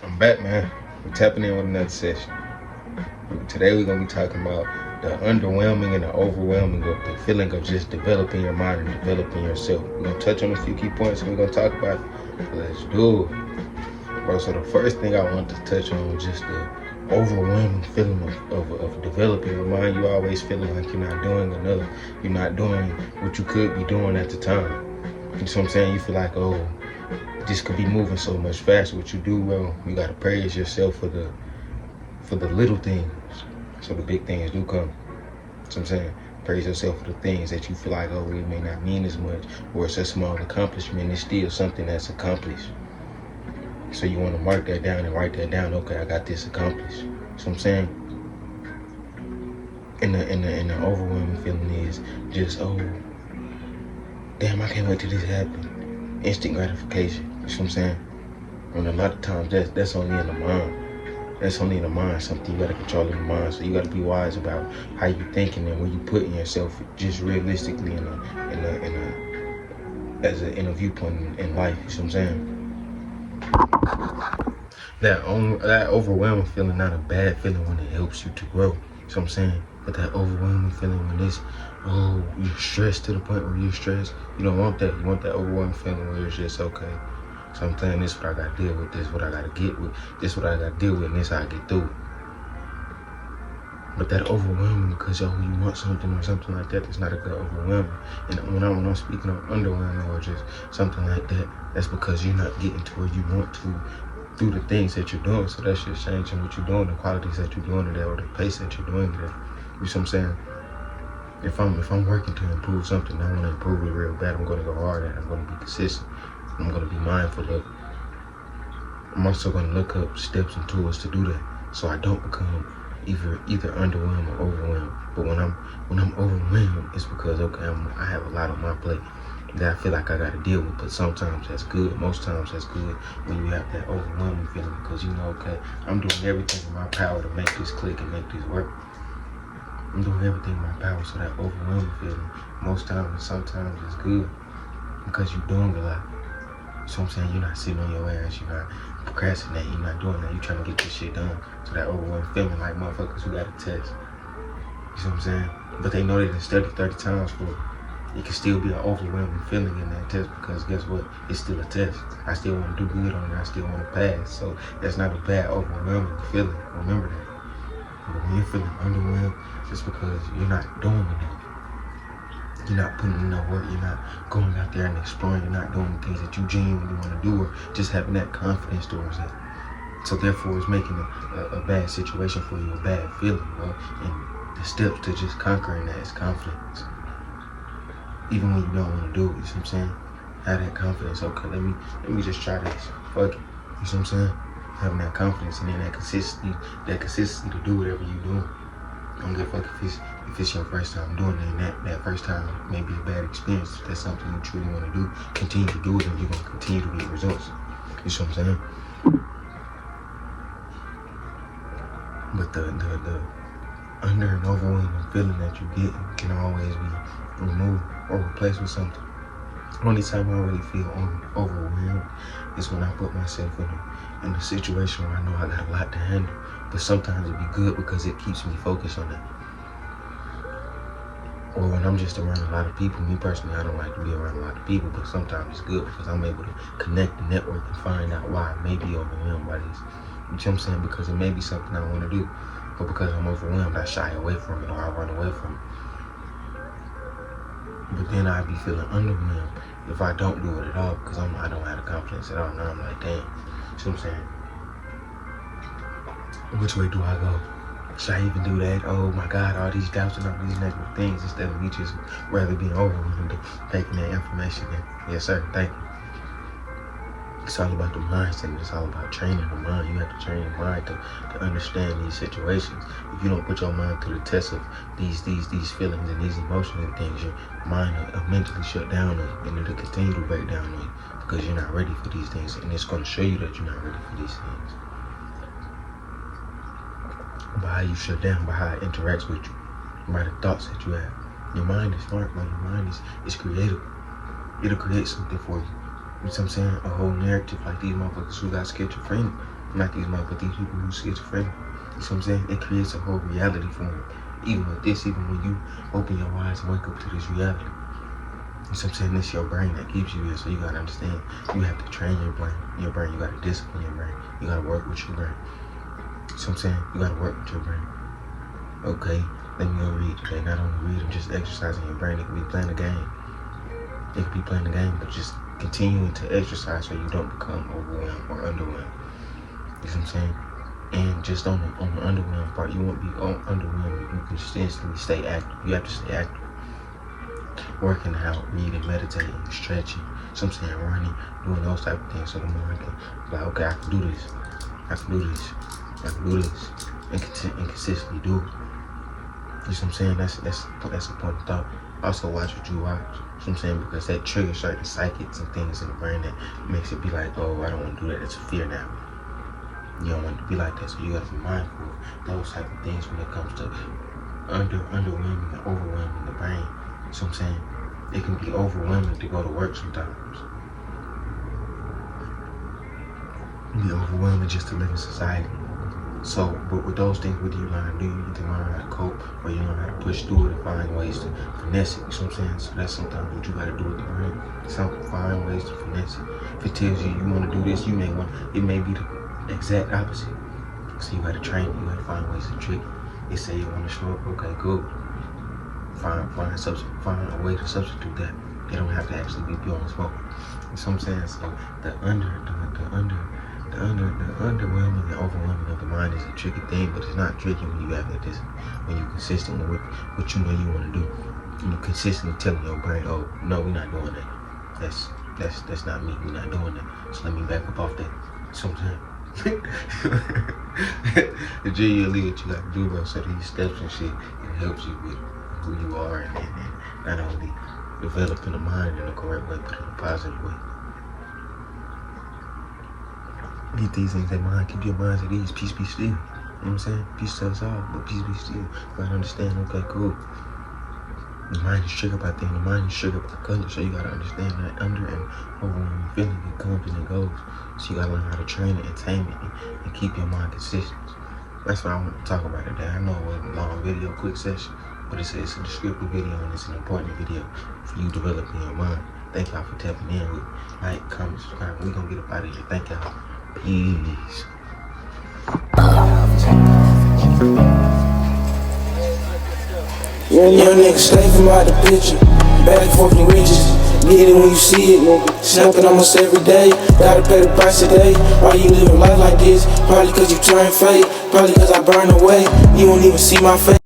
I'm back, man. We're tapping in with another session. Today we're gonna be talking about the underwhelming and the overwhelming of the feeling of just developing your mind and developing yourself. We're gonna touch on a few key points and we're gonna talk about it. Let's do it. Bro, so the first thing I want to touch on was just the overwhelming feeling of developing your mind. You always feeling like you're not doing enough. You're not doing what you could be doing at the time. You know what I'm saying? You feel like, oh, this could be moving so much faster. What you do, well, you gotta praise yourself for the little things, so the big things do come. So I'm saying, praise yourself for the things that you feel like, oh, it may not mean as much, or it's a small accomplishment. It's still something that's accomplished. So you want to mark that down and write that down. Okay, I got this accomplished. So I'm saying, and the overwhelming feeling is just, oh, damn, I can't wait till this happens. Instant gratification. You know what I'm saying? And a lot of times that's only in the mind. That's only in the mind, something you gotta control in the mind. So you gotta be wise about how you thinking and where you putting yourself just realistically in a viewpoint in life. You see what I'm saying? That overwhelming feeling, not a bad feeling when it helps you to grow. You see what I'm saying? But that overwhelming feeling when it's, oh, you're stressed to the point where you're stressed. You don't want that. You want that overwhelming feeling where it's just okay. So I'm saying, this is what I gotta deal with, this is what I gotta get with, this is what I gotta deal with, and this is how I get through it. But that overwhelming because you want something or something like that, it's not a good overwhelming. And when I'm speaking of underwhelming or just something like that, that's because you're not getting to where you want to through the things that you're doing. So that's just changing what you're doing, the qualities that you're doing today, or the pace that you're doing today. You see what I'm saying? If I'm working to improve something, I want to improve it real bad. I'm gonna go hard at it. I'm gonna be consistent. I'm going to be mindful of it. I'm also going to look up steps and tools to do that, so I don't become either underwhelmed or overwhelmed. But when I'm overwhelmed, it's because I have a lot on my plate that I feel like I got to deal with. But sometimes that's good. Most times that's good when you have that overwhelming feeling, because you know, okay, I'm doing everything in my power to make this click and make this work. I'm doing everything in my power, so that overwhelming feeling, most times and sometimes it's good because you're doing a lot. So I'm saying, you're not sitting on your ass, you're not procrastinating, you're not doing that, you're trying to get this shit done. So that overwhelming feeling like motherfuckers who got a test. You see what I'm saying? But they know they done studied 30 times for it. It can still be an overwhelming feeling in that test, because guess what? It's still a test. I still want to do good on it, I still want to pass. So that's not a bad overwhelming feeling. Remember that. But when you're feeling underwhelmed, it's because you're not doing enough. You're not putting in enough work, you're not going out there and exploring, you're not doing the things that you genuinely want to do, or just having that confidence towards it. So therefore it's making a bad situation for you, a bad feeling, bro. And the steps to just conquering that is confidence. Even when you don't want to do it, you see what I'm saying? Have that confidence, okay, let me just try this. Fuck it. You see what I'm saying? Having that confidence and then that consistency to do whatever you're doing. Don't give a fuck if it's your first time doing it, and that first time may be a bad experience. If that's something you truly want to do, continue to do it, and you're going to continue to get results. You see what I'm saying? But the under and overwhelming feeling that you get can always be removed or replaced with something. Only time I really feel overwhelmed is when I put myself in a situation where I know I got a lot to handle. But sometimes it be good because it keeps me focused on it. Or when I'm just around a lot of people. Me personally, I don't like to be around a lot of people, but sometimes it's good because I'm able to connect the network and find out why I may be overwhelmed by this. You know what I'm saying? Because it may be something I want to do, but because I'm overwhelmed, I shy away from it or I run away from it. But then I'd be feeling underwhelmed if I don't do it at all, because I don't have the confidence at all. Now I'm like, damn. See what I'm saying? Which way do I go? Should I even do that? Oh my God, all these doubts and all these negative things, instead of me just rather being overwhelmed and taking that information in. Yes, sir, thank you. It's all about the mindset. It's all about training the mind. You have to train your mind to understand these situations. If you don't put your mind through the test of these feelings and these emotions and things, your mind will mentally shut down on you, and it'll continue to break down on you because you're not ready for these things, and it's going to show you that you're not ready for these things. By how you shut down, by how it interacts with you, by the thoughts that you have. Your mind is smart, man. Your mind is creative. It'll create something for you. You know what I'm saying? A whole narrative like these motherfuckers who got schizophrenia. Not these but these people who schizophrenic. You see what I'm saying? It creates a whole reality for them. Even with this, even when you open your eyes and wake up to this reality. You see what I'm saying? It's your brain that keeps you here, so you gotta understand. You have to train your brain. You gotta discipline your brain. You gotta work with your brain. You see what I'm saying? You gotta work with your brain. Okay, let me go read today. Not only read and just exercising your brain. It could be playing a game. It could be playing a game, but just continuing to exercise so you don't become overwhelmed or underwhelmed. You see what I'm saying? And just on the underwhelmed part, you won't be underwhelmed if you consistently stay active. You have to stay active. Working out, reading, meditating, stretching, so I'm saying running, doing those type of things. So the more I can be like, okay, I can do this. I can do this. I can do this. And consistently do it. You see what I'm saying? That's important thought. Also watch what you watch. You know what I'm saying? Because that triggers certain psychics and things in the brain that makes it be like, oh, I don't want to do that. It's a fear now. You don't want it to be like that, so you gotta be mindful of those type of things when it comes to underwhelming and overwhelming the brain. So I'm saying it can be overwhelming to go to work sometimes. It can be overwhelming just to live in society. So, but with those things, what do you learn to do? You either learn how to cope or you learn how to push through it and find ways to finesse it. You know what I'm saying? So that's sometimes what you gotta do with the brain. Find ways to finesse it. If it tells you you want to do this, you may want. It may be the exact opposite. So you gotta train it. You gotta find ways to trick it. It say you want to show up. Okay, good. Find a way to substitute that. They don't have to actually be blowing smoke. You know what I'm saying? So the underwhelming and overwhelming of the mind is a tricky thing, but it's not tricky when you have that when you're consistent with what you know you want to do. And you're consistently telling your brain, oh no, we're not doing that. That's not me, we're not doing that. So let me back up off that. Sometimes it's genuinely what you got to do, bro. So these steps and shit, it helps you with who you are and not only developing the mind in the correct way, but in a positive way. Get these things in mind, keep your minds at ease, peace be still. You know what I'm saying? Peace to us all, but peace be still. You gotta understand, okay, cool. The mind is triggered by things, the mind is triggered by color, so you gotta understand that under and overwhelming feeling, it comes and it goes. So you gotta learn how to train it and tame it and keep your mind consistent. That's what I want to talk about today. I know it wasn't a long video, quick session, but it's a descriptive video and it's an important video for you developing your mind. Thank y'all for tapping in with like, comment, subscribe. We're gonna get up out of here. Thank y'all. Peace. Young nigga stay from out the picture. Back and forth in riches. Get it when you see it. Snapping almost every day. Gotta pay the price today. Why you living life like this? Probably cause you turn fake. Probably cause I burn away. You won't even see my face.